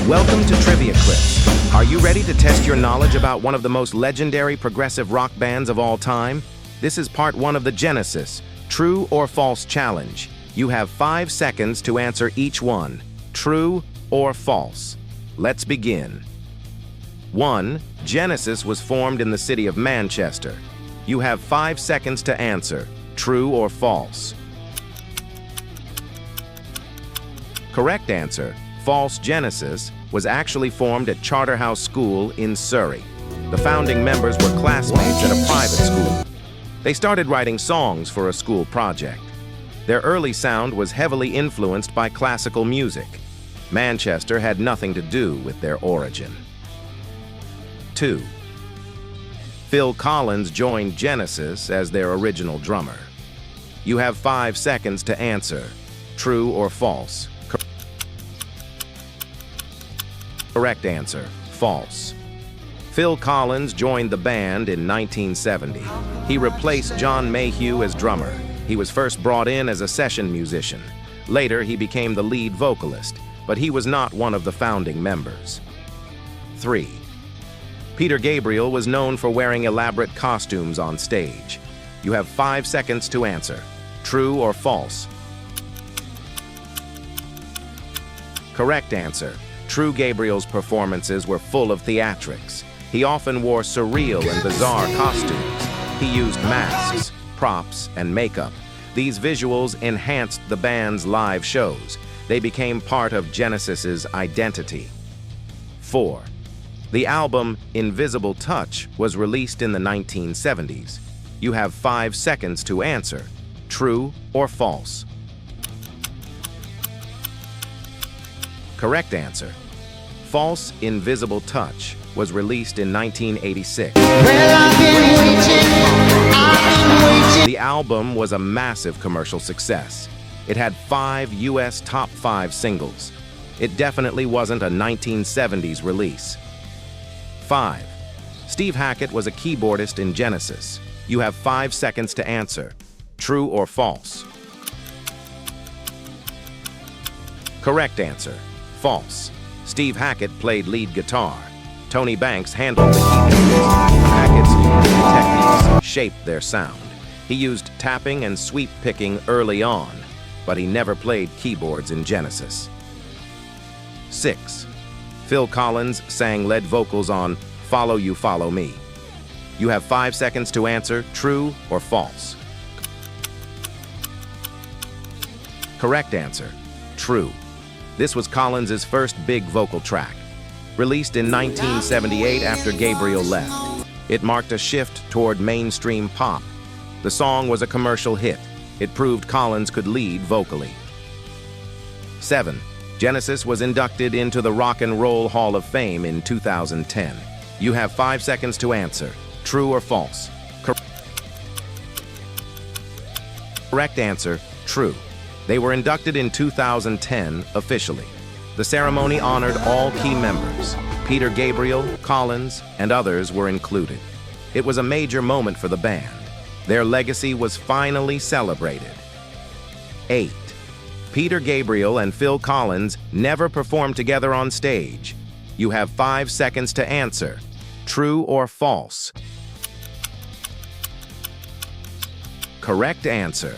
Welcome to Trivia Clips. Are you ready to test your knowledge about one of the most legendary progressive rock bands of all time? This is part 1 of the Genesis, True or False Challenge. You have 5 seconds to answer each one, true or false. Let's begin. 1. Genesis was formed in the city of Manchester. You have 5 seconds to answer, true or false. Correct answer, false. Genesis was actually formed at Charterhouse School in Surrey. The founding members were classmates at a private school. They started writing songs for a school project. Their early sound was heavily influenced by classical music. Manchester had nothing to do with their origin. 2. Phil Collins joined Genesis as their original drummer. You have 5 seconds to answer, true or false. Correct answer, false. Phil Collins joined the band in 1970. He replaced John Mayhew as drummer. He was first brought in as a session musician. Later, he became the lead vocalist, but he was not one of the founding members. 3. Peter Gabriel was known for wearing elaborate costumes on stage. You have 5 seconds to answer, true or false. Correct answer. True. Gabriel's performances were full of theatrics. He often wore surreal and bizarre costumes. He used masks, props, and makeup. These visuals enhanced the band's live shows. They became part of Genesis's identity. 4. The album Invisible Touch was released in the 1970s. You have 5 seconds to answer, true or false. Correct answer. False. Invisible Touch was released in 1986. The album was a massive commercial success. It had 5 US top 5 singles. It definitely wasn't a 1970s release. 5. Steve Hackett was a keyboardist in Genesis. You have 5 seconds to answer, true or false. Correct answer, false. Steve Hackett played lead guitar. Tony Banks handled the keyboards. Hackett's unique techniques shaped their sound. He used tapping and sweep picking early on, but he never played keyboards in Genesis. 6. Phil Collins sang lead vocals on Follow You, Follow Me. You have 5 seconds to answer, true or false. Correct answer, true. This was Collins' first big vocal track. Released in 1978 after Gabriel left, it marked a shift toward mainstream pop. The song was a commercial hit. It proved Collins could lead vocally. 7. Genesis was inducted into the Rock and Roll Hall of Fame in 2010. You have 5 seconds to answer, true or false. Correct answer, true. They were inducted in 2010 officially. The ceremony honored all key members. Peter Gabriel, Collins, and others were included. It was a major moment for the band. Their legacy was finally celebrated. 8. Peter Gabriel and Phil Collins never performed together on stage. You have 5 seconds to answer, true or false. Correct answer,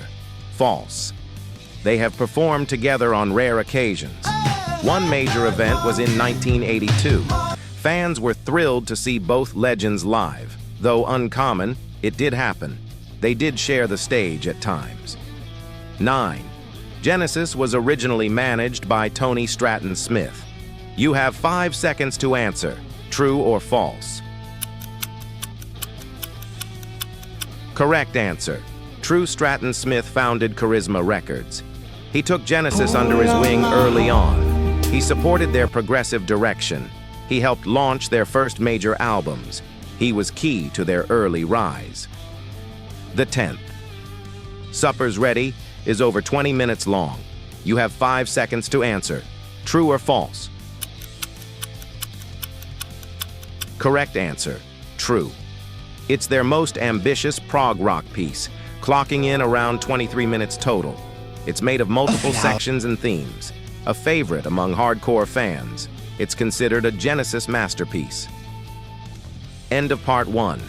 false. They have performed together on rare occasions. One major event was in 1982. Fans were thrilled to see both legends live. Though uncommon, it did happen. They did share the stage at times. 9. Genesis was originally managed by Tony Stratton Smith. You have 5 seconds to answer, true or false. Correct answer. True. Stratton Smith founded Charisma Records. He took Genesis under his wing early on. He supported their progressive direction. He helped launch their first major albums. He was key to their early rise. The 10th. Supper's Ready is over 20 minutes long. You have 5 seconds to answer, true or false. Correct answer, true. It's their most ambitious prog rock piece, clocking in around 23 minutes total. It's made of multiple sections and themes, a favorite among hardcore fans. It's considered a Genesis masterpiece. End of part 1.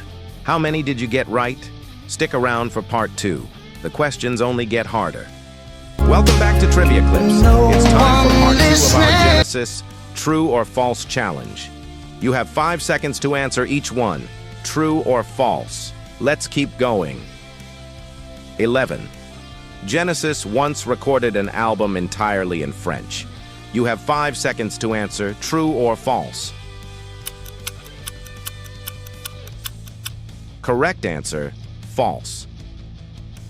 How many did you get right? Stick around for part 2. The questions only get harder. Welcome back to Trivia Clips. It's time for part 2 of our Genesis True or False Challenge. You have 5 seconds to answer each one, true or false. Let's keep going. 11. Genesis once recorded an album entirely in French. You have 5 seconds to answer, true or false. Correct answer, false.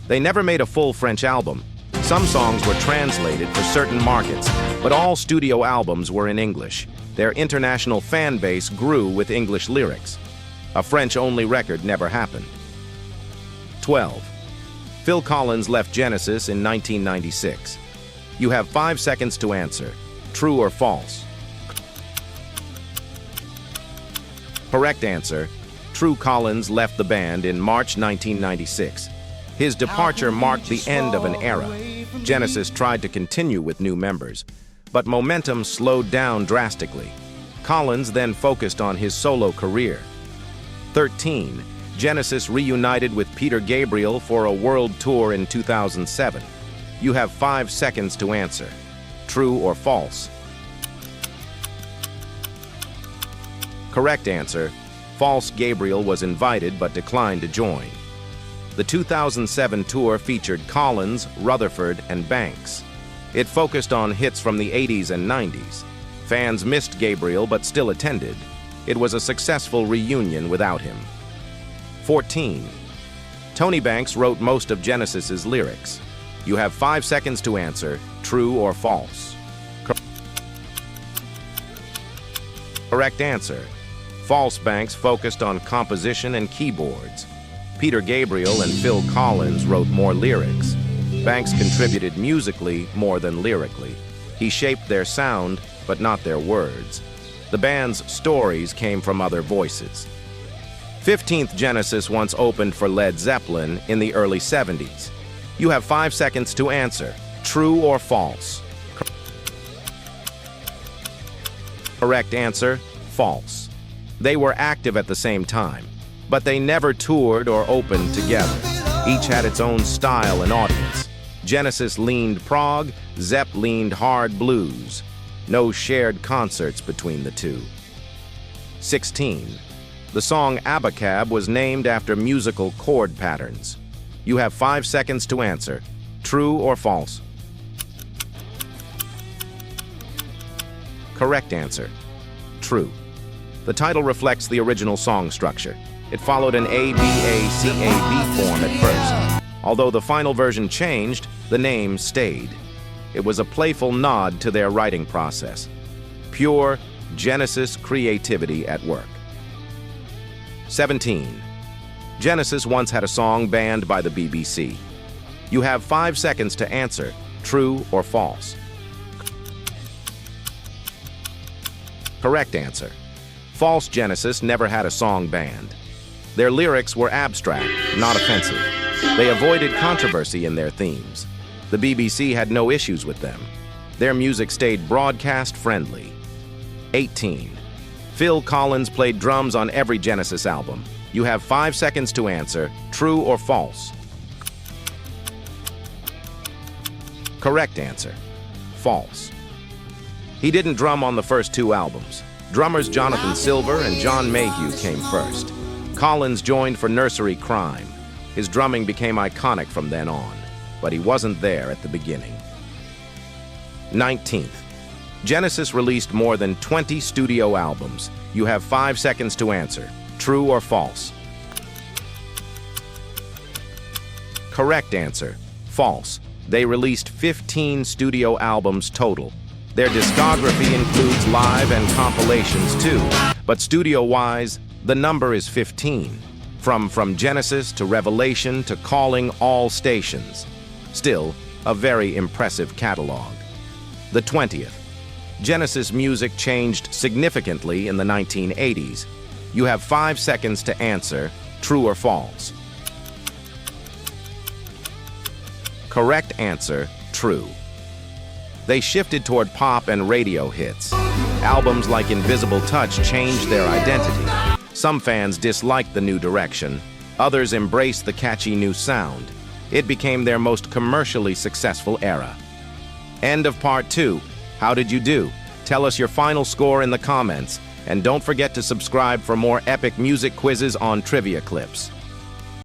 They never made a full French album. Some songs were translated for certain markets, but all studio albums were in English. Their international fan base grew with English lyrics. A French-only record never happened. 12. Phil Collins left Genesis in 1996. You have 5 seconds to answer, true or false. Correct answer, true. Collins left the band in March 1996. His departure marked the end of an era. Genesis tried to continue with new members, but momentum slowed down drastically. Collins then focused on his solo career. 13. Genesis reunited with Peter Gabriel for a world tour in 2007. You have 5 seconds to answer, true or false. Correct answer, false. Gabriel was invited but declined to join. The 2007 tour featured Collins, Rutherford, and Banks. It focused on hits from the 80s and 90s. Fans missed Gabriel but still attended. It was a successful reunion without him. 14. Tony Banks wrote most of Genesis's lyrics. You have 5 seconds to answer, true or false. Correct answer, false. Banks focused on composition and keyboards. Peter Gabriel and Phil Collins wrote more lyrics. Banks contributed musically more than lyrically. He shaped their sound, but not their words. The band's stories came from other voices. 15th. Genesis once opened for Led Zeppelin in the early 70s. You have 5 seconds to answer, true or false. Correct answer, false. They were active at the same time, but they never toured or opened together. Each had its own style and audience. Genesis leaned prog, Zepp leaned hard blues. No shared concerts between the two. 16. The song Abacab was named after musical chord patterns. You have 5 seconds to answer, true or false. Correct answer, true. The title reflects the original song structure. It followed an A-B-A-C-A-B form at first. Although the final version changed, the name stayed. It was a playful nod to their writing process. Pure Genesis creativity at work. 17. Genesis once had a song banned by the BBC. You have 5 seconds to answer, true or false. Correct answer, false. Genesis never had a song banned. Their lyrics were abstract, not offensive. They avoided controversy in their themes. The BBC had no issues with them. Their music stayed broadcast-friendly. 18. Phil Collins played drums on every Genesis album. You have 5 seconds to answer, true or false. Correct answer, false. He didn't drum on the first 2 albums. Drummers Jonathan Silver and John Mayhew came first. Collins joined for Nursery Crime. His drumming became iconic from then on, but he wasn't there at the beginning. 19th. Genesis released more than 20 studio albums. You have 5 seconds to answer, true or false. Correct answer, false. They released 15 studio albums total. Their discography includes live and compilations too, but studio-wise, the number is 15. From Genesis to Revelation to Calling All Stations. Still, a very impressive catalog. The 20th. Genesis music changed significantly in the 1980s. You have 5 seconds to answer, true or false. Correct answer, true. They shifted toward pop and radio hits. Albums like Invisible Touch changed their identity. Some fans disliked the new direction. Others embraced the catchy new sound. It became their most commercially successful era. End of part 2. How did you do? Tell us your final score in the comments. And don't forget to subscribe for more epic music quizzes on Trivia Clips.